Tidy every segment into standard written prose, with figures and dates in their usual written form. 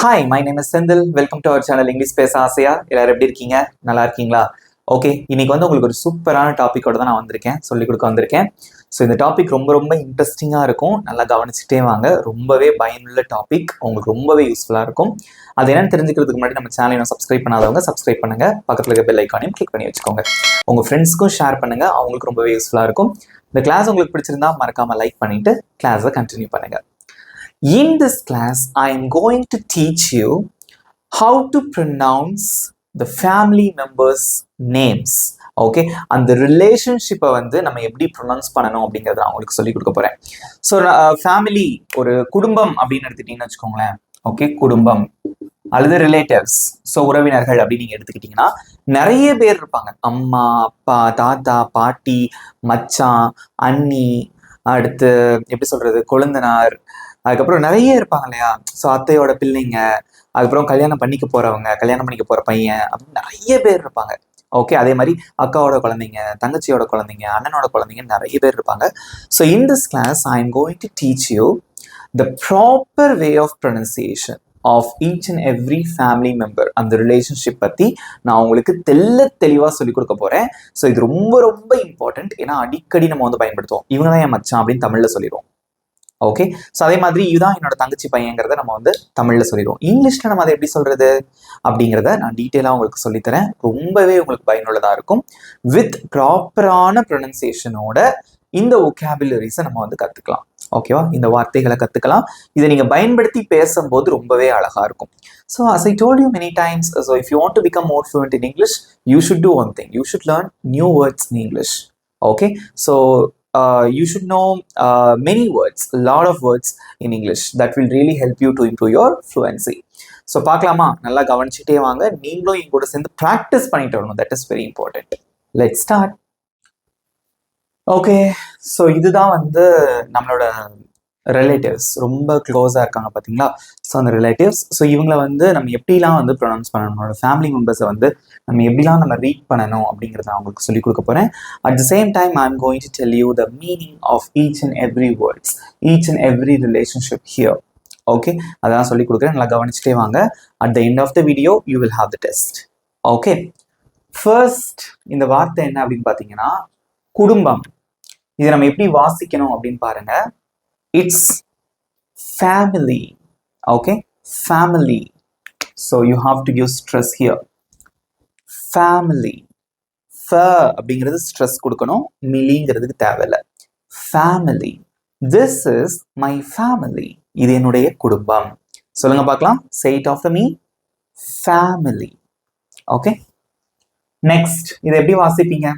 Hi, my name is Senthil. Welcome to our channel English பேச ஆசையா. எல்லாரும் எப்படி இருக்கீங்க? நல்லா இருக்கீங்களா? ஓகே, இன்னைக்கு வந்து உங்களுக்கு ஒரு சூப்பரான டாப்பிக்கோட தான் நான் வந்திருக்கேன், சொல்லிக் கொடுக்க வந்திருக்கேன். ஸோ இந்த டாபிக் ரொம்ப ரொம்ப இன்ட்ரெஸ்டிங்காக இருக்கும். நல்லா கவனிச்சுட்டே வாங்க. ரொம்பவே பயனுள்ள டாபிக், உங்களுக்கு ரொம்பவே யூஸ்ஃபுல்லாக இருக்கும். அது என்னன்னு தெரிஞ்சுக்கிறதுக்கு முன்னாடி நம்ம சேனலை சப்ஸ்கிரைப் பண்ணாதவங்க சப்ஸ்கிரைப் பண்ணுங்க, பக்கத்தில் இருக்க பெல் ஐக்கானையும் கிளிக் பண்ணி வச்சுக்கோங்க. உங்கள் ஃப்ரெண்ட்ஸ்க்கும் ஷேர் பண்ணுங்க, அவங்களுக்கு ரொம்பவே யூஸ்ஃபுல்லாக இருக்கும். இந்த கிளாஸ் உங்களுக்கு பிடிச்சிருந்தா மறக்காம லைக் பண்ணிட்டு கிளாஸை கண்டினியூ பண்ணுங்க. In this class, I am going to teach you how to pronounce the family members' names. Okay, அந்த ரிலேஷன்ஷிப்பை வந்து நம்ம எப்படி ப்ரொனவுன்ஸ் பண்ணணும் அப்படிங்கிறத நான் உங்களுக்கு சொல்லிக் கொடுக்க போறேன். ஸோ ஃபேமிலி, ஒரு குடும்பம் அப்படின்னு எடுத்துக்கிட்டீங்கன்னு வச்சுக்கோங்களேன். ஓகே, குடும்பம் அல்லது ரிலேட்டிவ்ஸ், ஸோ உறவினர்கள் அப்படின்னு நீங்க எடுத்துக்கிட்டீங்கன்னா நிறைய பேர் இருப்பாங்க. அம்மா, அப்பா, தாத்தா, பாட்டி, மச்சான், அண்ணி, அடுத்து எப்படி சொல்றது, கொழுந்தனார், அதுக்கப்புறம் நிறைய இருப்பாங்க இல்லையா. ஸோ அத்தையோட பிள்ளைங்க, அதுக்கப்புறம் கல்யாணம் பண்ணிக்க போறவங்க, கல்யாணம் பண்ணிக்க போற பையன், அப்படின்னு நிறைய பேர் இருப்பாங்க. ஓகே, அதே மாதிரி அக்காவோட குழந்தைங்க, தங்கச்சியோட குழந்தைங்க, அண்ணனோட குழந்தைங்க நிறைய பேர் இருப்பாங்க. So in this class I am going to teach you the proper way of pronunciation of each and every family member. அந்த ரிலேஷன்ஷிப் பற்றி நான் உங்களுக்கு தெளிவாக சொல்லிக் கொடுக்க போகிறேன். ஸோ இது ரொம்ப ரொம்ப இம்பார்ட்டன்ட். ஏன்னா அடிக்கடி நம்ம வந்து பயன்படுத்துவோம். இவங்க தான் என் மச்சான் அப்படின்னு தமிழில் சொல்லிடுவோம். ஓகே, ஸோ அதே மாதிரி இதுதான் என்னோட தங்கச்சி பையங்கிறத நம்ம வந்து தமிழில் சொல்லிடுவோம். இங்கிலீஷில் நம்ம அதை எப்படி சொல்கிறது அப்படிங்கிறத நான் டீட்டெயிலாக உங்களுக்கு சொல்லித்தரேன். ரொம்பவே உங்களுக்கு பயனுள்ளதாக இருக்கும். வித் ப்ராப்பரான ப்ரொனன்சியேஷனோட இந்த ஒகேபுலரிஸை நம்ம வந்து கற்றுக்கலாம். ஓகேவா, இந்த வார்த்தைகளை கற்றுக்கலாம். இதை நீங்கள் பயன்படுத்தி பேசும்போது ரொம்பவே அழகாக இருக்கும். So as I told you many times, so if you want to become more fluent in English, you should do one thing. You should learn new words in English. Okay, so you should know many words, a lot of words in English that will really help you to improve your fluency. So பார்க்கலாமா? நல்லா கவனிச்சுட்டே வாங்க. நீங்களும் என் கூட சேர்ந்து practice பண்ணிட்டு வரணும். That is very important. Let's start. Okay, so இதுதான் வந்து நம்மளோட ரிலேட்டிவ்ஸ், ரொம்ப க்ளோஸாக இருக்காங்க பார்த்தீங்களா. ஸோ அந்த ரிலேட்டிவ்ஸ், ஸோ இவங்களை வந்து நம்ம எப்படிலாம் வந்து ப்ரொனவுன்ஸ் பண்ணணும், நம்மளோட ஃபேமிலி மெம்பர்ஸை வந்து நம்ம எப்படிலாம் நம்ம ரீட் பண்ணணும் அப்படிங்கிறத நான் உங்களுக்கு சொல்லிக் கொடுக்க போகிறேன். At the same time I am going to tell you the meaning of each and every words, each and every relationship here. Okay, அதெல்லாம் சொல்லிக் கொடுக்குறேன். நல்லா கவனிச்சுட்டே வாங்க. At the end of the video you will have the test. Okay, first இந்த வார்த்தை என்ன அப்படின்னு பார்த்தீங்கன்னா குடும்பம். இதை நம்ம எப்படி வாசிக்கணும் அப்படின்னு பாருங்க. It's family. Okay, family. So you have to give stress here. Family. ஃப அப்படிங்கிறது ஸ்ட்ரெஸ் கொடுக்கணும், மிலிங்கிறதுக்கு தேவையில்லை. Family. This is my family. இது என்னுடைய குடும்பம். சொல்லுங்க பார்க்கலாம். say it after me. Family. Okay, next இதை எப்படி வாசிப்பீங்க?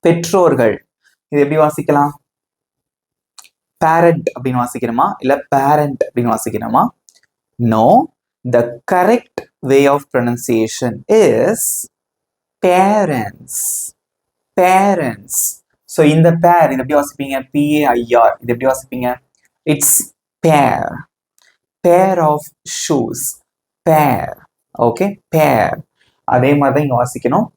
பெற்றோர்கள். இது எப்படி வாசிக்கலாம்? பேரண்ட் அப்படின்னு வாசிக்கணுமா இல்ல பேரண்ட் அப்படின்னு வாசிக்கணுமா? No, the correct way of pronunciation is parents. Parents. So இந்த பேர் இது எப்படி வாசிப்பீங்க? PAIR. இது எப்படி வாசிப்பீங்க? இட்ஸ் பேர். Pair of shoes. பேர். ஓகே, பேர். அதே மாதிரி தான் இங்க வாசிக்கணும்.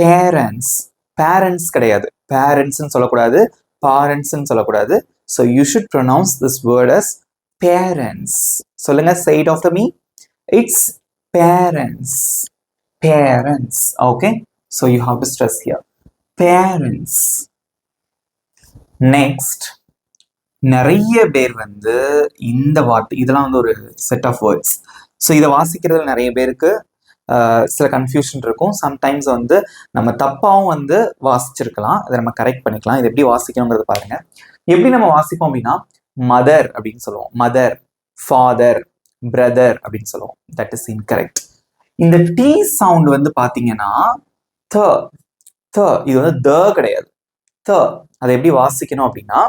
பேரண்ட்ஸ். பேரண்ட்ஸ் கிடையாது, பேரண்ட்ஸ்ன்னு சொல்லக்கூடாது, பாரண்ட்ஸ்ன்னு சொல்லக்கூடாது. So you should pronounce this word as parents. சொல்லுங்க, say it after me. It's parents. Parents. Okay, so you have to stress here. Parents. Next, நிறைய பேர் வந்து இந்த வார்த்தை, இதெல்லாம் வந்து ஒரு செட் ஆஃப் வேர்ட்ஸ். ஸோ இதை வாசிக்கிறதுல நிறைய பேருக்கு சில கன்ஃபியூஷன் இருக்கும். சம்டைம்ஸ் வந்து நம்ம தப்பாகவும் வந்து வாசிச்சிருக்கலாம். அதை நம்ம கரெக்ட் பண்ணிக்கலாம். இது எப்படி வாசிக்கணுங்கிறது பாருங்க. எப்படி நம்ம வாசிப்போம் அப்படின்னா மதர் அப்படின்னு சொல்லுவோம். மதர், ஃபாதர், பிரதர் அப்படின்னு சொல்லுவோம். That is incorrect. இந்த டி சவுண்ட் வந்து பாத்தீங்கன்னா த. த இது வந்து த கிடையாது, த. அதை எப்படி வாசிக்கணும் அப்படின்னா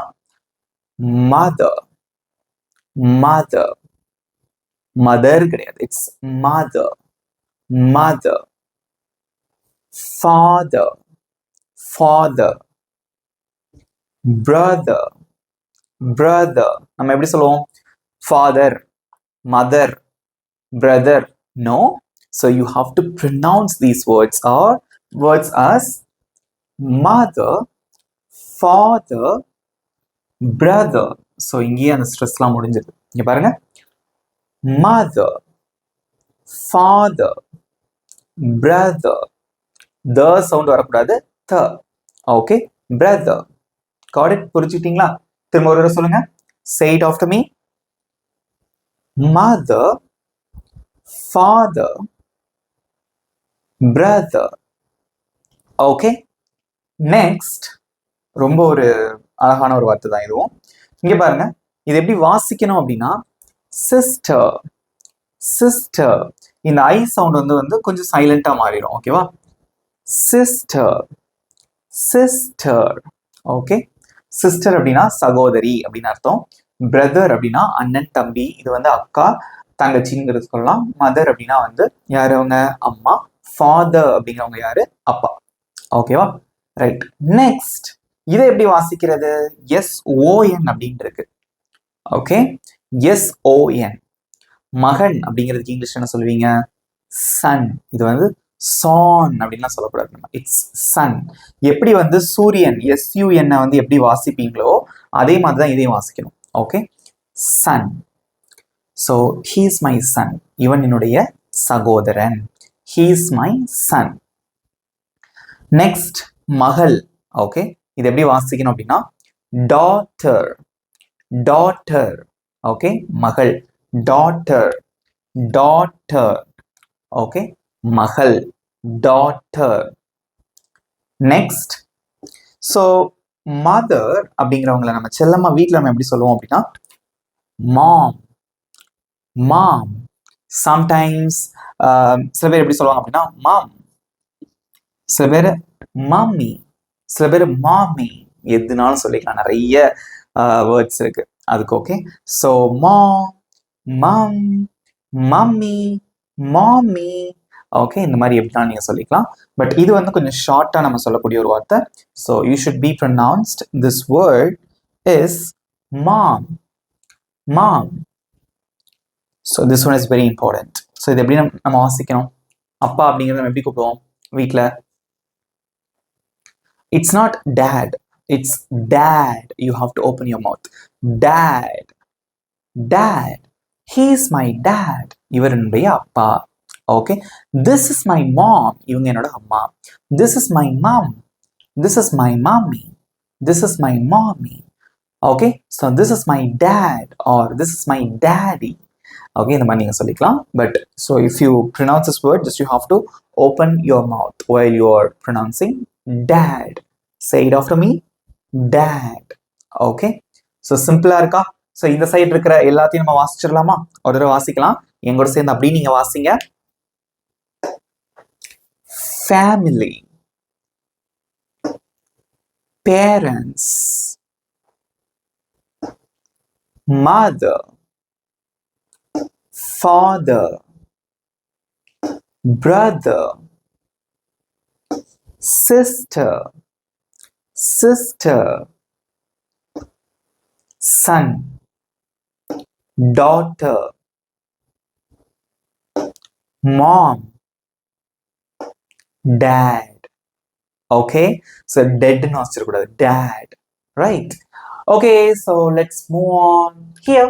மதர். மதர். மதர் கிடையாது, it's mother. Mother. Father. Father. Brother. Brother. நம்ம எப்படி சொல்லுவோம்? Father, mother, brother. No. So you have to pronounce these words or words as mother, father, brother. So இங்கேயே அந்த ஸ்ட்ரெஸ்லாம் முடிஞ்சது. இங்க பாருங்க. mother, father, brother. The sound வரக்கூடாது, the. Okay, brother. Got it? புரிஞ்சுக்கிட்டீங்களா? திரும்ப ஒரு சொல்லுங்க. Say it after me. Mother, father, brother. Okay, next. ரொம்ப ஒரு அழகான ஒரு வார்த்தை தான் இதுவும். இங்க பாருங்க, இது எப்படி வாசிக்கணும் அப்படின்னா சிஸ்டர், சிஸ்டர். இந்த ஐ சவுண்ட் வந்து கொஞ்சம் சைலண்டா மாறிடும். ஓகேவா? Sister, sister. ஓகே, சிஸ்டர் அப்படின்னா சகோதரி அப்படின்னு அர்த்தம். பிரதர் அப்படின்னா அண்ணன் தம்பி, இது வந்து அக்கா தங்கச்சிங்கிறது சொல்லலாம். மதர் அப்படின்னா வந்து யாரு அவங்க அம்மா. ஃபாதர் அப்படிங்கிறவங்க யாரு அப்பா. ஓகேவா? ரைட். நெக்ஸ்ட் இதை எப்படி வாசிக்கிறது? SON அப்படின்னு இருக்கு. Okay, SON. மகன் அப்படிங்கிறதுக்கு இங்கிலீஷ் என்ன சொல்லுவீங்க? சன். இது வந்து சான் அப்படின்லாம் சொல்லக்கூடாது, நம்ம இட்ஸ் சன். எப்படி வந்து சூரியன் SUN வந்து எப்படி வாசிப்பீங்களோ அதே மாதிரி தான் இதையும் வாசிக்கணும். Okay, son. So he's my son, இவன் என்னுடைய சகோதரன். He's my son. நெக்ஸ்ட் மகள். ஓகே, இது எப்படி வாசிக்கணும் அப்படின்னா டாட்டர், டாட்டர். ஓகே, மகள். Daughter, daughter. ஓகே, மகள், டாட்டர். நெக்ஸ்ட், ஸோ மதர் அப்படிங்கிறவங்களை நம்ம செல்லமா வீட்டில் நம்ம எப்படி சொல்லுவோம் அப்படின்னா மாம், மாம். சம்டைம்ஸ் சில பேர் எப்படி சொல்லுவாங்க அப்படின்னா மாம், சில பேர் மம்மி, சில பேர் மாமி. எதுனாலும் சொல்லிக்கலாம், நிறைய வேர்ட்ஸ் இருக்கு அதுக்கு. ஓகே, ஸோ மாம், மம், மம்மி, மாமி. ஓகே, இந்த மாதிரி எப்படினாலும் நீங்க சொல்லிக்கலாம். பட் இது வந்து கொஞ்சம் ஷார்ட்டா நம்ம சொல்லக்கூடிய ஒரு வார்த்தை. So you should be pronounced this word is mom, mom. So this one is very important. So இது எப்படி நம்ம வாசிக்கணும்? அப்பா அப்படிங்கிறத நம்ம எப்படி கூப்பிடுவோம் வீட்டில்? It's not dad, it's dad. You have to open your mouth. Dad, dad. He is my dad. இவர் என்னுடைய அப்பா. Okay, this is my mom. இவங்க என்னோட அம்மா. This is my mom. This is my mommy. This is my mommy. Okay, so this is my dad or this is my daddy. Okay, இந்த மாதிரி நீங்க சொல்லிக்கலாம். But so if you pronounce this word, just you have to open your mouth while you are pronouncing dad. Say it after me. Dad. Okay, so simple இருக்கா? so இந்த side இருக்கிற எல்லாத்தையும் நம்ம வாசிச்சிடலாமா? ஒரு தடவை வாசிக்கலாம். எங்கூட சேர்ந்து அப்படி நீங்க வாசிங்க. Family, parents, mother, father, brother, sister, sister, son, daughter, mom, dad. Okay, so dead ன்னு வச்சிருக்கூடாது, dad. Right? Okay, so let's move on here.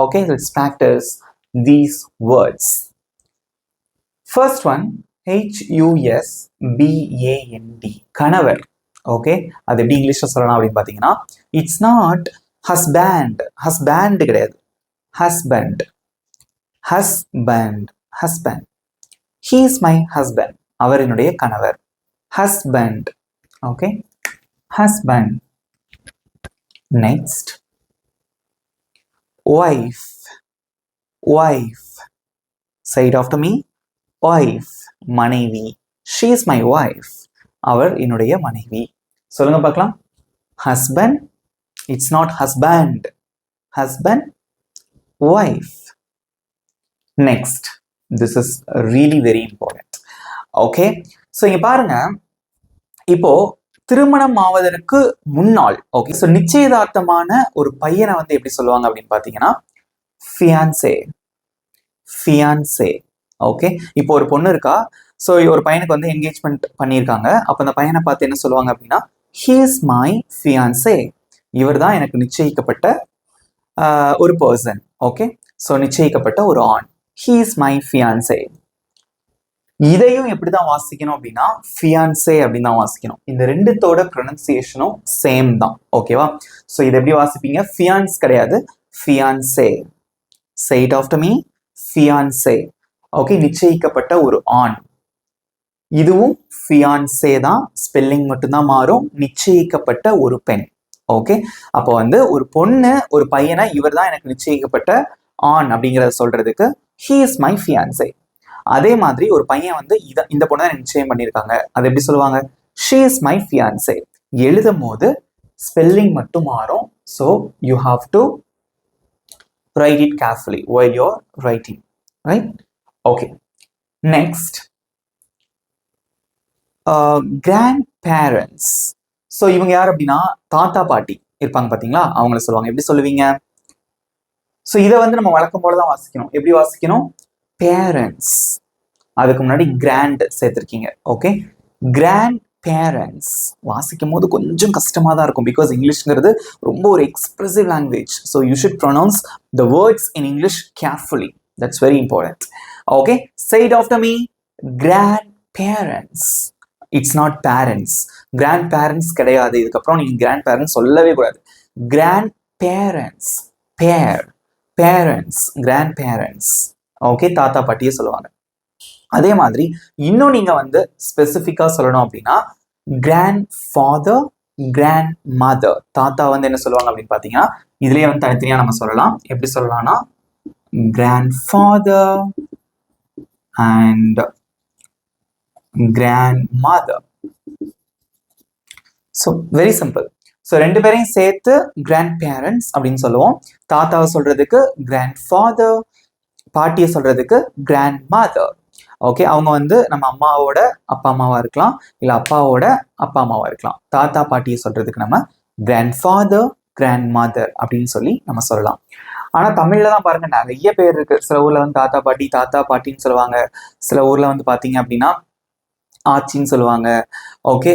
Okay, let's practice these words. First one, HUSBAND, கணவர். ஓகே, அது எப்படி இங்கிலீஷ்ல சொல்லலாம் அப்படின்னு பார்த்தீங்கன்னா it's not husband. Husband கிடையாது, husband, husband, husband. He is my husband, அவர் என்னுடைய கணவர். Husband. Okay, husband. Next, wife, wife. Say it after me. Wife, மனைவி. She is my wife, அவர் என்னுடைய மனைவி. சொல்லுங்க பார்க்கலாம். Husband, it's not husband, husband, wife. Next, this is really very important. Okay, so இங்க பாருங்க, இப்போ திருமணம் ஆவதற்கு முன்னாள், ஓகே, ஸோ நிச்சயதார்த்தமான ஒரு பையனை வந்து எப்படி சொல்லுவாங்க அப்படின்னு பார்த்தீங்கன்னா ஃபியான்சே, ஃபியான்சே. ஓகே, இப்போ ஒரு பொண்ணு இருக்கா, ஸோ ஒரு பையனுக்கு வந்து என்கேஜ்மெண்ட் பண்ணியிருக்காங்க. அப்போ அந்த பையனை பார்த்து என்ன சொல்லுவாங்க அப்படின்னா ஹீ இஸ் மை ஃபியான்சே, இவர் தான் எனக்கு நிச்சயிக்கப்பட்ட ஒரு பர்சன். ஓகே, ஸோ நிச்சயிக்கப்பட்ட ஒரு ஆண். He is my fiancée. இதையும் எப்படிதான் வாசிக்கணும் அப்படின்னா ஃபியான்சே அப்படின்னு தான் வாசிக்கணும். இந்த ரெண்டுத்தோட ப்ரொனன்சியேஷனும் சேம் தான். ஓகேவா? ஸோ இதை எப்படி வாசிப்பீங்க? ஃபியான்ஸ் கிடையாது, fiancee. Say it after me. Fiancee. Okay, நிச்சயிக்கப்பட்ட ஒரு ஆண். இதுவும் ஃபியான்சே தான், ஸ்பெல்லிங் மட்டும்தான் மாறும். நிச்சயிக்கப்பட்ட ஒரு பெண். ஓகே, அப்போ வந்து ஒரு பொண்ணு ஒரு பையனை இவர் தான் எனக்கு நிச்சயிக்கப்பட்ட ஆண் அப்படிங்கிறத சொல்றதுக்கு he is my fiancé. அதே மாதிரி ஒரு பையன் வந்து இந்த பொண்ணை தான் நிச்சயம் பண்ணியிருக்காங்க, அது எப்படி சொல்லுவாங்க? she is my fiancé. எழுதும் போது ஸ்பெல்லிங் மட்டும் மாறும். So you have to write it carefully while you're writing, right? Okay, next, grandparents. So இவங்க யார் அப்படின்னா தாத்தா பாட்டி இருப்பாங்க பார்த்தீங்களா, அவங்கள சொல்லுவாங்க. எப்படி சொல்லுவீங்க? ஸோ இதை வந்து நம்ம வழக்கம் போல தான் வாசிக்கணும். எப்படி வாசிக்கணும்? பேரண்ட்ஸ், அதுக்கு முன்னாடி கிராண்ட் சேர்த்துருக்கீங்க. ஓகே, கிராண்ட் பேரண்ட்ஸ் வாசிக்கும் போது கொஞ்சம் கஷ்டமாக தான் இருக்கும், பிகாஸ் இங்கிலீஷ்ங்கிறது ரொம்ப ஒரு expressive language. So you should pronounce the words in English carefully. That's very important. Okay, say it after me. Grandparents. It's not parents. Grandparents கிடையாது. இதுக்கப்புறம் நீங்க கிராண்ட் பேரண்ட்ஸ் சொல்லவே கூடாது. Grandparents, parents, grandparents. Okay, தாத்தா பாட்டியே சொல்லுவாங்க. அதே மாதிரி இன்னும் நீங்க வந்து ஸ்பெசிஃபிக்கா சொல்லணும் அப்படின்னா கிராண்ட் ஃபாதர், கிராண்ட் மதர். தாத்தா வந்து என்ன சொல்லுவாங்க அப்படின்னு பாத்தீங்கன்னா இதுலயே வந்து தனித்தனியா நம்ம சொல்லலாம். எப்படி சொல்லலாம்னா grandfather and grandmother. So very simple. So ரெண்டு பேரையும் சேர்த்து கிராண்ட் பேரண்ட்ஸ் அப்படின்னு சொல்லுவோம். தாத்தாவை சொல்றதுக்கு கிராண்ட் ஃபாதர், பாட்டியை சொல்றதுக்கு கிராண்ட் மதர். ஓகே, அவங்க வந்து நம்ம அம்மாவோட அப்பா அம்மாவா இருக்கலாம், இல்லை அப்பாவோட அப்பா அம்மாவா இருக்கலாம். தாத்தா பாட்டியை சொல்றதுக்கு நம்ம கிராண்ட் ஃபாதர், கிராண்ட் மதர் அப்படின்னு சொல்லி நம்ம சொல்லலாம். ஆனா தமிழ்ல தான் பாருங்க நிறைய பேர் இருக்கு. சில ஊர்ல வந்து தாத்தா பாட்டின்னு சொல்லுவாங்க. சில ஊர்ல வந்து பாத்தீங்க அப்படின்னா ஆச்சின்னு சொல்லுவாங்க. ஓகே,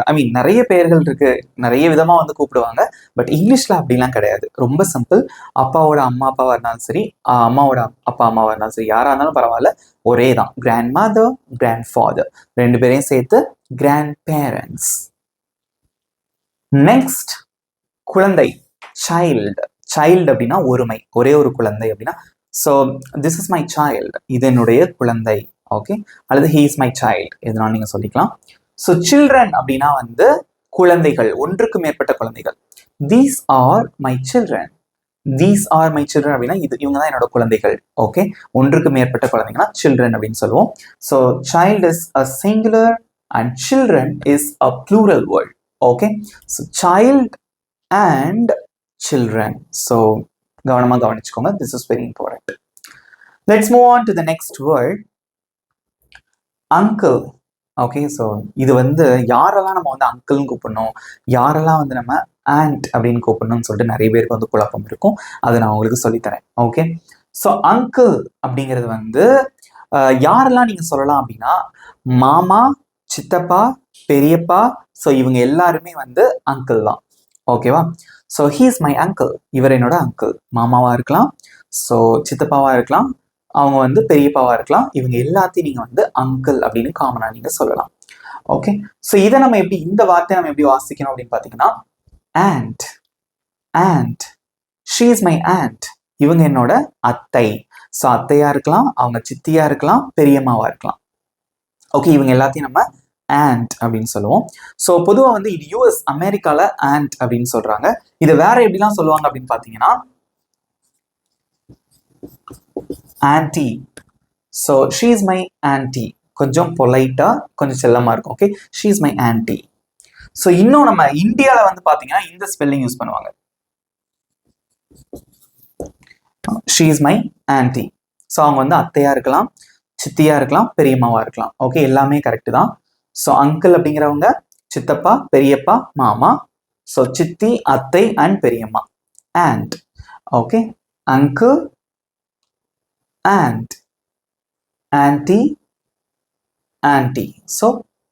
ஐ மீன் நிறைய பெயர்கள் இருக்கு, நிறைய விதமா வந்து கூப்பிடுவாங்க. பட் இங்கிலீஷ்ல அப்படிலாம் கிடையாது. ரொம்ப சிம்பிள். அப்பாவோட அம்மா அப்பாவா இருந்தாலும் சரி, அம்மாவோட அப்பா அம்மாவா இருந்தாலும் சரி, யாரா இருந்தாலும் பரவாயில்ல, ஒரே தான். கிராண்ட் மதர், கிராண்ட் ஃபாதர், ரெண்டு பேரையும் சேர்த்து கிராண்ட் பேரண்ட்ஸ். நெக்ஸ்ட், குழந்தை, சைல்டு. சைல்டு அப்படின்னா ஒருமை, ஒரே ஒரு குழந்தை அப்படின்னா. So this is my child, இது என்னுடைய குழந்தை. ஓகே, அல்லது he is my child, எதுனாலும் நீங்க சொல்லிக்கலாம். ஸோ சில்ட்ரன் அப்படின்னா வந்து குழந்தைகள், ஒன்றுக்கு மேற்பட்ட குழந்தைகள். these are my children, these are my children அப்படின்னா இவங்க தான் என்னோட குழந்தைகள். ஓகே, ஒன்றுக்கு மேற்பட்ட குழந்தைங்கன்னா சில்ட்ரன் அப்படின்னு சொல்லுவோம். So child is a singular and children is a plural word. Okay, so child and children. So கவனமாக கவனிச்சுக்கோங்க. this is very important. Let's move on to the next word. Uncle. Okay, so இது வந்து யாரெல்லாம் நம்ம வந்து அங்கிள்னு கூப்பிடணும், யாரெல்லாம் வந்து நம்ம ஆண்ட் அப்படின்னு கூப்பிடணும்னு சொல்லிட்டு நிறைய பேருக்கு வந்து குழப்பம் இருக்கும். அதை நான் உங்களுக்கு சொல்லித்தரேன். ஓகே, ஸோ அங்கிள் அப்படிங்கிறது வந்து யாரெல்லாம் நீங்க சொல்லலாம் அப்படின்னா மாமா, சித்தப்பா, பெரியப்பா. ஸோ இவங்க எல்லாருமே வந்து அங்கிள் தான். ஓகேவா? So he is my uncle, இவர் என்னோட அங்கிள். மாமாவா இருக்கலாம், ஸோ சித்தப்பாவா இருக்கலாம், அவங்க வந்து பெரியப்பாவா இருக்கலாம். இவங்க எல்லாத்தையும் நீங்க வந்து அங்கிள் அப்படின்னு காமனா நீங்க சொல்லலாம். ஓகே, ஸோ இதை நம்ம எப்படி, இந்த வார்த்தையை நம்ம எப்படி வாசிக்கணும் அப்படின்னு பாத்தீங்கன்னா aunt, aunt, she is my aunt, இவங்க என்னோட அத்தை. ஸோ அத்தையா இருக்கலாம், அவங்க சித்தியா இருக்கலாம், பெரியம்மாவா இருக்கலாம். ஓகே, இவங்க எல்லாத்தையும் நம்ம aunt அப்படின்னு சொல்லுவோம். ஸோ பொதுவாக வந்து இது யூஎஸ் அமெரிக்கால aunt அப்படின்னு சொல்றாங்க. இதை வேற எப்படிலாம் சொல்லுவாங்க அப்படின்னு பாத்தீங்கன்னா anti. So she is my anti, கொஞ்சம் பொலைட்டா கொஞ்சம் செல்லமா இருக்கும். Okay, she is my anti. So இன்னும் நம்ம இந்தியாவில் வந்து பாத்தீங்கன்னா இந்த ஸ்பெல்லிங் யூஸ் பண்ணுவாங்க. She is my anti. So அவங்க வந்து அத்தையா இருக்கலாம், சித்தியா இருக்கலாம், பெரியம்மாவா இருக்கலாம். ஓகே, எல்லாமே கரெக்ட் தான். ஸோ அங்கிள் அப்படிங்கிறவங்க சித்தப்பா, பெரியப்பா, மாமா. ஸோ சித்தி, அத்தை அண்ட் பெரியம்மா. And. Okay, uncle, aunt, auntie, auntie. So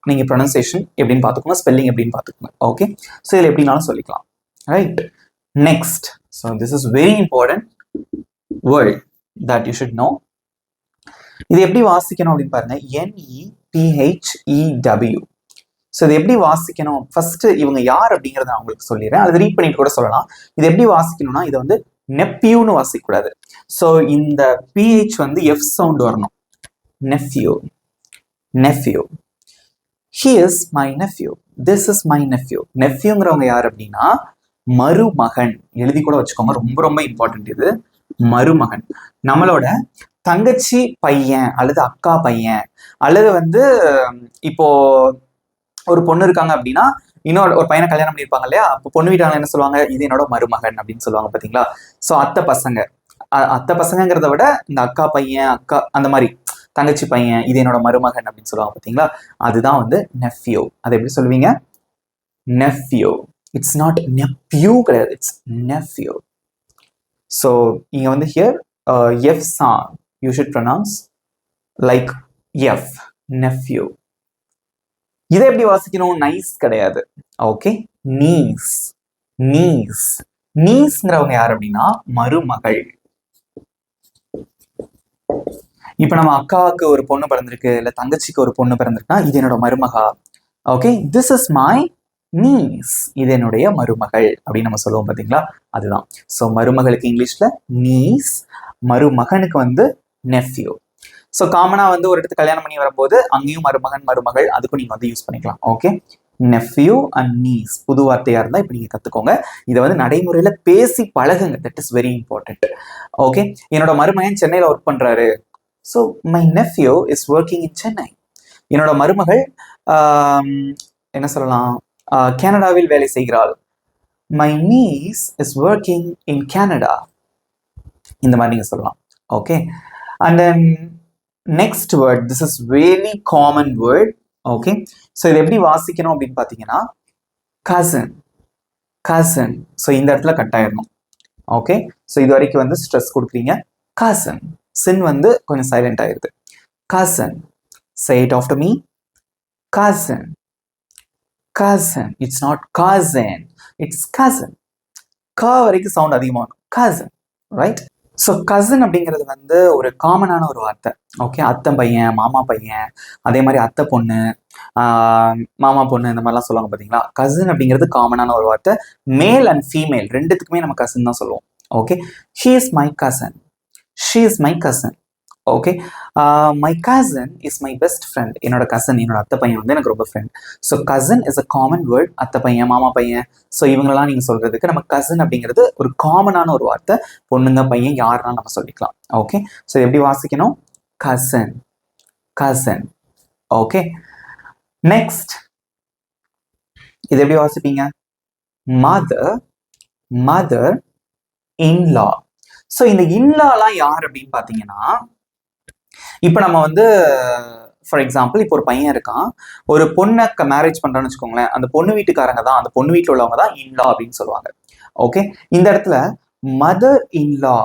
நீங்க ப்ரொனன்சியேஷன் எப்படின்னு பார்த்துக்கோங்க, ஸ்பெல்லிங் எப்படின்னு பார்த்துக்கோங்க. ஓகே, ஸோ இதில் எப்படினாலும் சொல்லிக்கலாம். Right, next. So this is very important word. that you should know. இது எப்படி வாசிக்கணும் அப்படின்னு பாருங்க, NEPHEW. ஸோ இது எப்படி வாசிக்கணும், ஃபர்ஸ்ட் இவங்க யார் அப்படிங்கிறத நான் உங்களுக்கு சொல்லிடுறேன், அது ரீட் பண்ணிட்டு கூட சொல்லலாம். இது எப்படி வாசிக்கணும்னா, இது வந்து நெப்யூன்னு வாசிக்கக்கூடாது. ஸோ இந்த பிஹெச் வந்து எஃப் சவுண்ட் வரணும். Nephew, nephew. He is my nephew. This is my nephew. நெஃப்யூங்கிறவங்க யார் அப்படின்னா மருமகன். எழுதி கூட வச்சுக்கோங்க, ரொம்ப ரொம்ப இம்பார்ட்டன்ட் இது. மருமகன் நம்மளோட தங்கச்சி பையன் அல்லது அக்கா பையன், அல்லது வந்து இப்போ ஒரு பொண்ணு இருக்காங்க அப்படின்னா இன்னொரு ஒரு பையனை கல்யாணம் பண்ணியிருப்பாங்க இல்லையா, அப்போ பொண்ணு வீட்டாங்க என்ன சொல்லுவாங்க, இது என்னோட மருமகன் அப்படின்னு சொல்லுவாங்க பார்த்தீங்களா. ஸோ அத்தை பசங்க, அத்தை பசங்கிறத விட இந்த அக்கா பையன், அக்கா அந்த மாதிரி தங்கச்சி பையன், இது என்னோட மருமகன் அப்படின்னு சொல்லுவாங்க பார்த்தீங்களா, அதுதான் வந்து நெஃப்யூ. அதை எப்படி சொல்லுவீங்க, நெஃப்யூ. இட்ஸ் நாட் நெப்யூ கிடையாது, இட்ஸ் நெஃப்யூ. ஸோ இங்கே வந்து here F song you should pronounce like F, nephew. இதை எப்படி வாசிக்கணும், நைஸ் கிடையாது. Okay, knees, knees. நீஸ்ங்கிறவங்க யார் அப்படின்னா மருமகள். இப்ப நம்ம அக்காவுக்கு ஒரு பொண்ணு பிறந்திருக்கு, இல்ல தங்கச்சிக்கு ஒரு பொண்ணு பிறந்திருக்குன்னா இது என்னோட மருமகா. Okay, this is my niece, இது என்னுடைய மருமகள் அப்படின்னு நம்ம சொல்லுவோம் பார்த்தீங்களா, அதுதான். ஸோ மருமகளுக்கு இங்கிலீஷ்ல நீஸ், மருமகனுக்கு வந்து நெஃப்யூ. ஸோ காமனாக வந்து ஒரு இடத்துக்கு கல்யாணம் பண்ணி வரும்போது அங்கேயும் மருமகன் மருமகள் அதுக்கும் நீங்கள் வந்து யூஸ் பண்ணிக்கலாம். ஓகே, நெஃப்யூ அண்ட் நீஸ் புது வார்த்தையாக இருந்தால் இப்போ நீங்கள் கற்றுக்கோங்க. இதை வந்து நடைமுறையில் பேசி பழகுங்க, that is very important. Okay, என்னோட மருமகன் சென்னையில் ஒர்க் பண்ணுறாரு. So my nephew is working in Chennai. என்னோட மருமகள் என்ன சொல்லலாம், கனடாவில் வேலை செய்கிறாள். My niece is working in Canada. இந்த மாதிரி நீங்கள் சொல்லலாம். Okay, and then next word, this is very common word. Okay, so இது எப்படி வாசிக்கணும் அப்படின்னு பார்த்தீங்கன்னா கசன், கசன். ஸோ இந்த இடத்துல கட் ஆயிடணும். ஓகே, ஸோ இது வரைக்கும் வந்து ஸ்ட்ரெஸ் கொடுக்குறீங்க. கசன், சின் வந்து கொஞ்சம் சைலண்ட் ஆயிருது. கசன், say it after me. cousin, cousin. It's not cousin, it's cousin. க வரைக்கும் சவுண்ட் அதிகமாகும். cousin, right? ஸோ கசின் அப்படிங்கிறது வந்து ஒரு காமனான ஒரு வார்த்தை. ஓகே, அத்தை பையன், மாமா பையன், அதே மாதிரி அத்தை பொண்ணு, மாமா பொண்ணு, இந்த மாதிரிலாம் சொல்லுவாங்க பார்த்தீங்களா. கசின் அப்படிங்கிறது காமனான ஒரு வார்த்தை. மேல் அண்ட் ஃபீமேல் ரெண்டுத்துக்குமே நம்ம கசின் தான் சொல்லுவோம். Okay, he is my cousin, she is my cousin. Okay, my cousin is my best friend. என்னோட கசன், என்னோட அத்தை பையன் வந்து எனக்கு ரொம்ப friend. So cousin is a common word. அத்தை பையன், மாமா பையன், ஸோ இவங்களெல்லாம் நீங்கள் சொல்றதுக்கு நம்ம கசன் அப்படிங்கிறது ஒரு காமனான ஒரு வார்த்தை. பொண்ணுங்க பையன் யாருனாலும் நம்ம சொல்லிக்கலாம். ஓகே, ஸோ எப்படி வாசிக்கணும், கசன், கசன். ஓகே, நெக்ஸ்ட் இது எப்படி வாசிப்பீங்க, மதர், மதர் இன்லா. ஸோ இந்த இன்லாலாம் யார் அப்படின்னு பார்த்தீங்கன்னா, இப்போ நம்ம வந்து ஃபார் எக்ஸாம்பிள் இப்போ ஒரு பையன் இருக்கான், ஒரு பொண்ணை மேரேஜ் பண்றான்னு வச்சுக்கோங்களேன், அந்த பொண்ணு வீட்டுக்காரங்க தான், அந்த பொண்ணு வீட்டில் உள்ளவங்க தான் இன்லா அப்படின்னு சொல்லுவாங்க. ஓகே, இந்த இடத்துல மதர் இன்லா,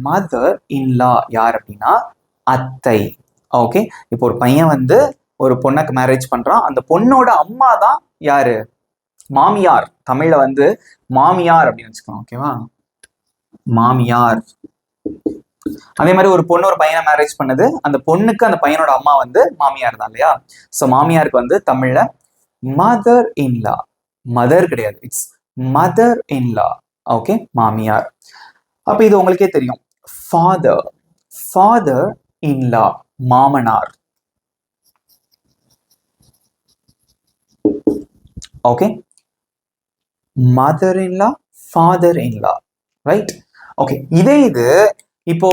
மதர் இன்லா யார் அப்படின்னா அத்தை. ஓகே, இப்போ ஒரு பையன் வந்து ஒரு பொண்ணுக்கு மேரேஜ் பண்றான், அந்த பொண்ணோட அம்மா தான் யாரு, மாமியார். தமிழ்ல வந்து மாமியார் அப்படின்னு வச்சுக்கணும். ஓகேவா, மாமியார். அதே மாதிரி ஒரு பொண்ணு ஒரு பையனை மேரேஜ் பண்ணது, அந்த பொண்ணுக்கு அந்த பையனோட அம்மா வந்து மாமியார் தான் இல்லையா. ஸோ மாமியாருக்கு வந்து தமிழ்ல மதர் இன்லா, மதர் கிடையாது, இட்ஸ் மதர் இன்லா. ஓகே, மாமியார். அப்ப இது உங்களுக்கே தெரியும். ஃபாதர், ஃபாதர் இன்லா, மாமனார். Okay, mother in law, father in-law, right. Okay, இதே இது இப்போ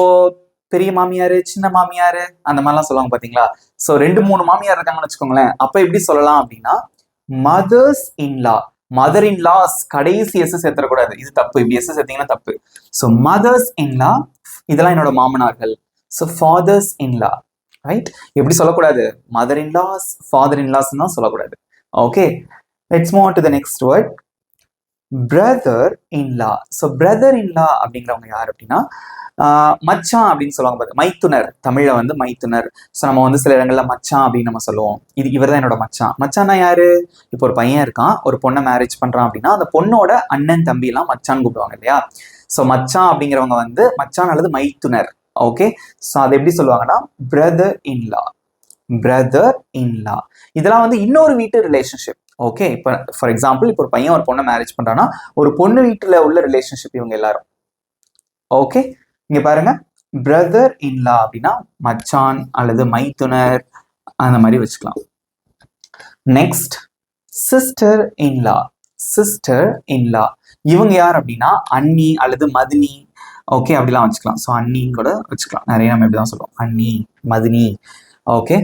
பெரிய மாமியாரு, சின்ன மாமியாரு, அந்த மாதிரிலாம் சொல்லுவாங்க பாத்தீங்களா. ஸோ 2-3 மாமியார் இருக்காங்கன்னு வச்சுக்கோங்களேன், அப்ப எப்படி சொல்லலாம் அப்படின்னா மதர்ஸ் இன்லா. மதர் இன்லாஸ் கடைசி எஸ் சேர்த்தக்கூடாது, இது தப்பு. இப்படி எஸ் சேர்த்தீங்கன்னா தப்பு. ஸோ மதர்ஸ் இன்லா, இதெல்லாம் என்னோட மாமனார்கள். So fathers in law, right. எப்படி சொல்லக்கூடாது, மதர் இன்லாஸ், ஃபாதர் இன்லாஸ் தான் சொல்லக்கூடாது. Okay, let's move on to the next word, brother in law. So brother in law அப்படிங்கிறவங்க யார் அப்படின்னா மச்சான் அப்படின்னு சொல்லுவாங்க. மைத்துனர், தமிழ்ல வந்து மைத்துனர். ஸோ நம்ம வந்து சில இடங்கள்ல மச்சான் அப்படின்னு நம்ம சொல்லுவோம். இவர் தான் என்னோட மச்சான். மச்சான்னா யாரு, இப்போ ஒரு பையன் இருக்கான், ஒரு பொண்ணை மேரேஜ் பண்றான் அப்படின்னா அந்த பொண்ணோட அண்ணன் தம்பி எல்லாம் மச்சான் கூப்பிடுவாங்க இல்லையா. ஸோ மச்சான் அப்படிங்கிறவங்க வந்து மச்சான் அல்லது மைத்துனர். ஓகே, ஸோ அதை எப்படி சொல்லுவாங்கன்னா பிரதர் இன்லா. பிரதர் இன்லா இதெல்லாம் வந்து இன்னொரு வீட்டு ரிலேஷன்ஷிப். ஓகே, இப்போ ஃபார் எக்ஸாம்பிள் இப்போ ஒரு பையன் ஒரு பொண்ணை மேரேஜ் பண்றான்னா ஒரு பொண்ணு வீட்டுல உள்ள ரிலேஷன்ஷிப் இவங்க எல்லாரும். ஓகே, இங்க பாருங்க, பிரதர் இன்லா அப்படின்னா மச்சான் அல்லது மைத்துனர் அந்த மாதிரி வச்சுக்கலாம். Next sister in law. Sister in law இவங்க யார் அப்படின்னா அண்ணி அல்லது மதினி. ஓகே, அப்படிலாம் வச்சுக்கலாம். ஸோ அண்ணின்னு கூட வச்சுக்கலாம். நிறைய நம்ம இப்படிதான் சொல்லுவோம், அண்ணி மதினி. ஓகே,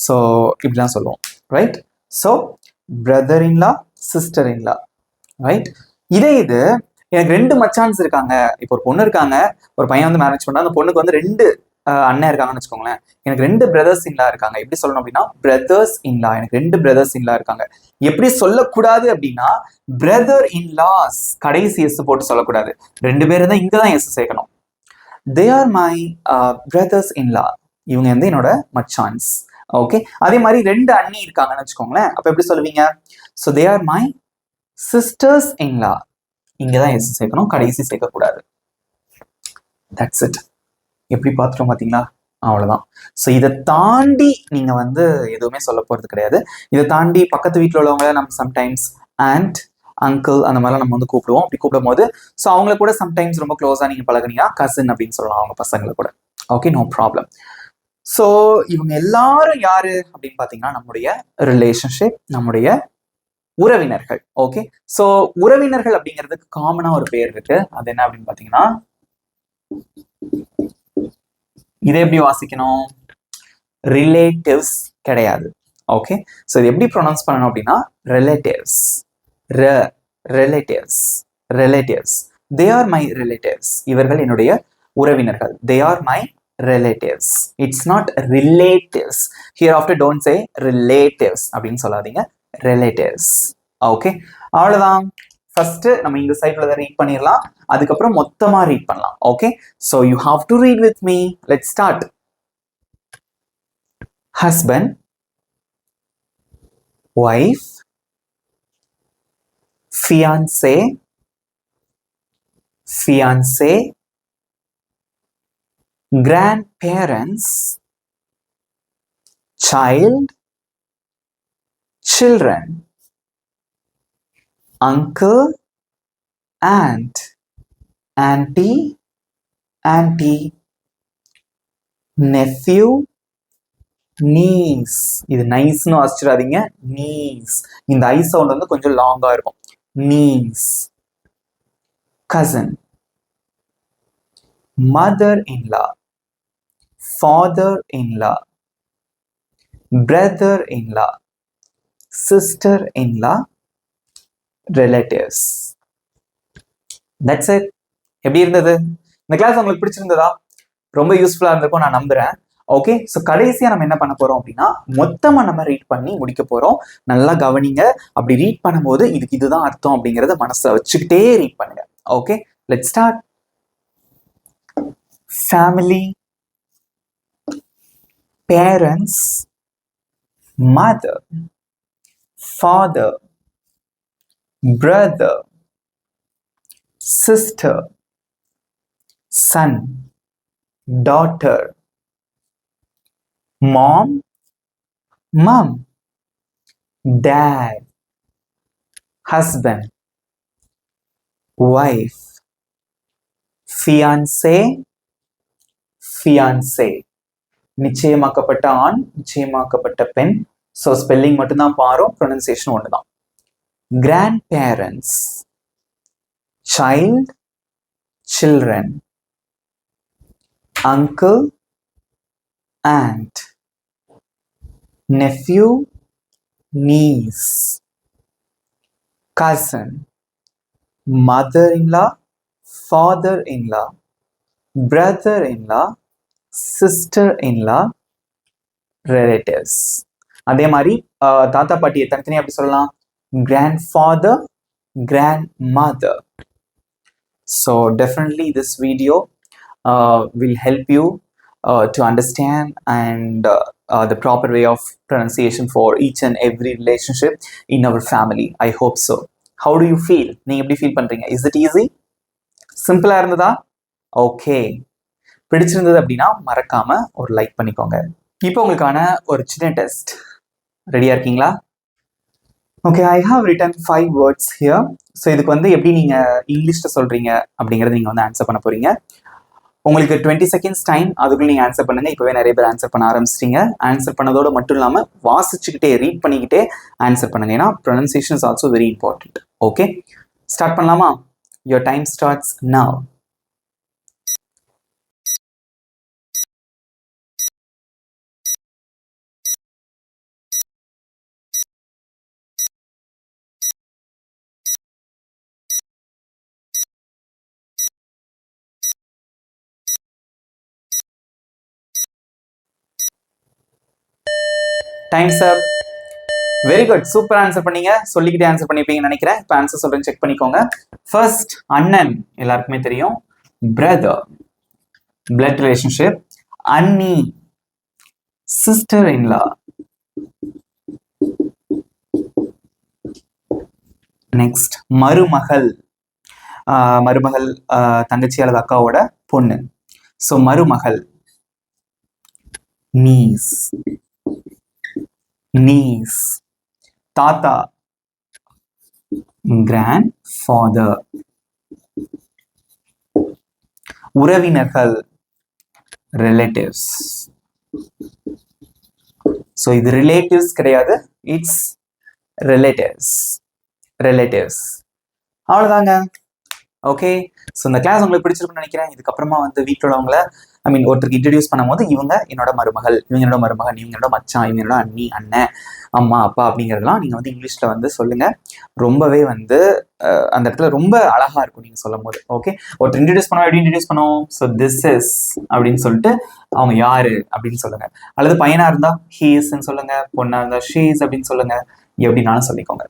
ஸோ இப்படிலாம் சொல்லுவோம், right? So brother in-law, sister in law, right? இதே இது எனக்கு 2 மச்சான்ஸ் இருக்காங்க. இப்போ ஒரு பொண்ணு இருக்காங்க, ஒரு பையன் வந்து மேரேஜ் பண்ணா அந்த பொண்ணுக்கு வந்து 2 அண்ணன் இருக்காங்கன்னு வச்சுக்கோங்களேன். எனக்கு 2 பிரதர்ஸ் இன்லா இருக்காங்க. எப்படி சொல்லணும் அப்படின்னா பிரதர்ஸ் இன்லா. எனக்கு 2 பிரதர்ஸ் இன்லா இருக்காங்க. எப்படி சொல்லக்கூடாது அப்படின்னா பிரதர் இன்லாஸ் கடைசி எஸ் போட்டு சொல்லக்கூடாது. 2 பேரும் தான் இங்கதான் எஸ் சேர்க்கணும். They are my brothers in-law. இவங்க வந்து என்னோட மச்சான்ஸ். ஓகே, அதே மாதிரி 2 அண்ணி இருக்காங்கன்னு வச்சுக்கோங்களேன். அப்ப எப்படி சொல்லுவீங்க? So they are my sisters in-law. இங்கதான் எஸ் சேர்க்கணும், கடைசி சேர்க்கக்கூடாது. That's it. எப்படி பார்த்துட்டோம் பார்த்தீங்களா? அவ்வளோதான். ஸோ இதை தாண்டி நீங்க வந்து எதுவுமே சொல்ல போறது கிடையாது. இதை தாண்டி பக்கத்து வீட்டில் உள்ளவங்கள நம்ம சம்டைம்ஸ் ஆண்ட் அங்கிள் அந்த மாதிரிலாம் நம்ம வந்து கூப்பிடுவோம். அப்படி கூப்பிடும் போது ஸோ அவங்கள கூட சம்டைம்ஸ் ரொம்ப க்ளோஸாக நீங்க பழகுனீங்கன்னா கசின் அப்படின்னு சொல்லலாம் அவங்க பசங்களை கூட. Okay, no problem. ஸோ இவங்க எல்லாரும் யாரு அப்படின்னு பார்த்தீங்கன்னா நம்முடைய ரிலேஷன்ஷிப், நம்முடைய உறவினர்கள். ஓகே, ஸோ உறவினர்கள் அப்படிங்கிறதுக்கு காமனா ஒரு பேர் இருக்கு. அது என்ன அப்படின்னு பார்த்தீங்கன்னா இதை எப்படி வாசிக்கணும்? ரிலேட்டிவ்ஸ் கிடையாது. ஓகே, ஸோ இது எப்படி ப்ரொனவுன்ஸ் பண்ணணும் அப்படின்னா relatives. Relatives, relatives. They are my relatives. இவர்கள் என்னுடைய உறவினர்கள். They are my relatives. It's not relatives. Here after don't say relatives அப்படின்னு சொல்லாதீங்க, ரிலேட்டிவ்ஸ். ஓகே, அவ்வளவுதான். ஃபர்ஸ்ட் நம்ம இந்த சைட்ல தான் ரீட் பண்ணிடலாம், அதுக்கப்புறம் மொத்தமா ரீட் பண்ணலாம். Okay, so you have to read with me. Let's start. Husband, wife, fiancé, fiancé, grandparents, child, children, uncle, aunt, auntie, auntie, nephew, niece. இது நைஸ்னு வாசிச்சிடாதீங்க, நீஸ். இந்த ஐ சவுண்ட் வந்து கொஞ்சம் லாங்கா இருக்கும். niece, cousin, mother-in-law, father-in-law, brother-in-law, sister-in-law, relatives. That's it. எப்படி இருந்தது இந்த class? உங்களுக்கு பிடிச்சிருந்ததா? ரொம்ப யூஸ்ஃபுல்லா இருந்திருக்கும் நான் நம்புறேன். ஓகே, ஸோ கடைசியா நம்ம என்ன பண்ண போறோம் அப்படின்னா மொத்தமா நம்ம ரீட் பண்ணி முடிக்க போறோம். நல்லா கவனிங்க. அப்படி ரீட் பண்ணும்போது இதுக்கு இதுதான் அர்த்தம் அப்படிங்கறத மனசுல வச்சுக்கிட்டே ரீட் பண்ணுங்க. Okay, let's start. Family, parents, mother, father, brother, sister, son, daughter, mom, mom, dad, husband, wife, fiancé, fiancé. நிச்சயமாக்கப்பட்ட ஆண், நிச்சயமாக்கப்பட்ட பெண். ஸோ ஸ்பெல்லிங் மட்டும்தான் மாறும், ப்ரொனன்சியேஷன் ஒன்று தான். Grandparents, child, children, uncle, aunt, nephew, niece, cousin, mother-in-law, father-in-law, brother-in-law, sister-in-law, relatives. அதே மாதிரி தாத்தா பாட்டியை தனித்தனியா எப்படி சொல்லலாம்? grandfather, grandmother. So definitely this video will help you to understand and the proper way of pronunciation for each and every relationship in our family. I hope so. How do you feel? நீங்க எப்படி feel பண்றீங்க? Is it easy? சிம்பிளா இருந்ததா? Okay. பிடிச்சிருந்தது அப்படின்னா மறக்காம ஒரு like பண்ணிக்கோங்க. இப்போ உங்களுக்கான ஒரு சின்ன டெஸ்ட். ரெடியா இருக்கீங்களா? Okay, I have written 5 words here. So இதுக்கு வந்து எப்படி நீங்கள் இங்கிலீஷில் சொல்கிறீங்க அப்படிங்கிறத நீங்கள் வந்து ஆன்சர் பண்ண போகிறீங்க. உங்களுக்கு 20 செகண்ட்ஸ் டைம், அதுக்குள்ள நீங்கள் ஆன்சர் பண்ணுங்கள். இப்போவே நிறைய பேர் ஆன்சர் பண்ண ஆரம்பிச்சிட்டீங்க. ஆன்சர் பண்ணதோடு மட்டும் இல்லாமல் வாசிச்சுக்கிட்டே ரீட் பண்ணிக்கிட்டே ஆன்சர் பண்ணுங்க. ஏன்னா pronunciation is also very important. Okay, start பண்ணலாமா? Your time starts now. Times up. Very good, super answer பண்ணீங்க. சொல்லிக்கிட்டே ஆன்சர் பண்ணிருப்பீங்கன்னு நினைக்கிறேன். இப்போ ஆன்சர் சொல்றேன், செக் பண்ணிக்கோங்க. ஃபர்ஸ்ட், அண்ணன் எல்லாருக்குமே தெரியும். Brother, blood relationship. அண்ணி, சிஸ்டர் இன்லா. நெக்ஸ்ட், மருமகள். மருமகள் தங்கச்சி அல்லது அக்காவோட பொண்ணு. ஸோ மருமகள். Niece, niece. தாத்தா, கிராண்ட் ஃபாதர். உறவினர்கள், ரிலேட்டிவ்ஸ். ஸோ இது ரிலேட்டிவ்ஸ் கிடையாது, இட்ஸ் ரிலேட்டிவ்ஸ். ரிலேட்டிவ்ஸ். அவ்வளோதாங்க. ஓகே, ஸோ இந்த கிளாஸ் உங்களுக்கு பிடிச்சிருக்குன்னு நினைக்கிறேன். இதுக்கப்புறமா வந்து வீட்டில் உள்ளவங்களை ஒருத்தருக்கு இன்ட்ரடியூஸ் பண்ணும்போது இவங்க என்னோட மருமகள், இவங்க என்னோட மருமகன், இவங்க என்னோட மச்சான், இவங்க என்னோட அண்ணி, அண்ணன், அம்மா, அப்பா அப்படிங்கிறதுலாம் நீங்கள் வந்து இங்கிலீஷில் வந்து சொல்லுங்கள். ரொம்பவே வந்து அந்த இடத்துல ரொம்ப அழகாக இருக்கும் நீங்கள் சொல்லும் போது. ஓகே, ஒருத்தர் இன்ட்ரடியூஸ் பண்ணுவோம், எப்படி இன்ட்ரடியூஸ் பண்ணுவோம்? ஸோ திஸ் இஸ் அப்படின்னு சொல்லிட்டு அவங்க யாரு அப்படின்னு சொல்லுங்கள். அல்லது பையனாக இருந்தால் ஹீ இஸ்ன்னு சொல்லுங்கள், பொண்ணாக இருந்தால் ஷீ இஸ் அப்படின்னு சொல்லுங்கள். எப்படினாலும் சொல்லிக்கோங்க.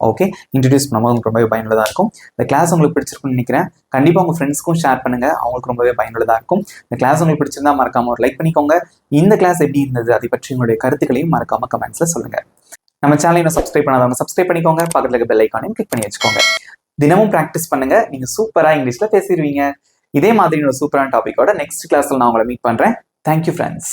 ஓகே, இன்ட்ரடியூஸ் பண்ணும்போது உங்களுக்கு ரொம்பவே பயனுள்ளதாக இருக்கும். இந்த கிளாஸ் உங்களுக்கு பிடிச்சிருக்குன்னு நினைக்கிறேன். கண்டிப்பாக உங்கள் ஃப்ரெண்ட்ஸ்க்கும் ஷேர் பண்ணுங்கள், அவங்களுக்கு ரொம்பவே பயனுள்ளதாக இருக்கும். இந்த கிளாஸ் உங்களுக்கு பிடிச்சிருந்தா மறக்காம ஒரு லைக் பண்ணிக்கோங்க. இந்த கிளாஸ் எப்படி இருந்தது அதை பற்றி உங்களுடைய கருத்துக்களையும் மறக்காம கமெண்ட்ஸ்ல சொல்லுங்க. நம்ம சேனலை சப்ஸ்கிரைப் பண்ணாதவங்க சப்ஸ்கிரைப் பண்ணிக்கோங்க, பக்கத்துல இருக்க பெல் ஐக்கானையும் கிளிக் பண்ணி வச்சுக்கோங்க. தினமும் ப்ராக்டிஸ் பண்ணுங்க, நீங்க சூப்பரா இங்கிலீஷ்ல பேசிடுவீங்க. இதே மாதிரி ஒரு சூப்பரான டாபிக்கோட நெக்ஸ்ட் கிளாஸ்ல நான் உங்களை மீட் பண்றேன். Thank you friends.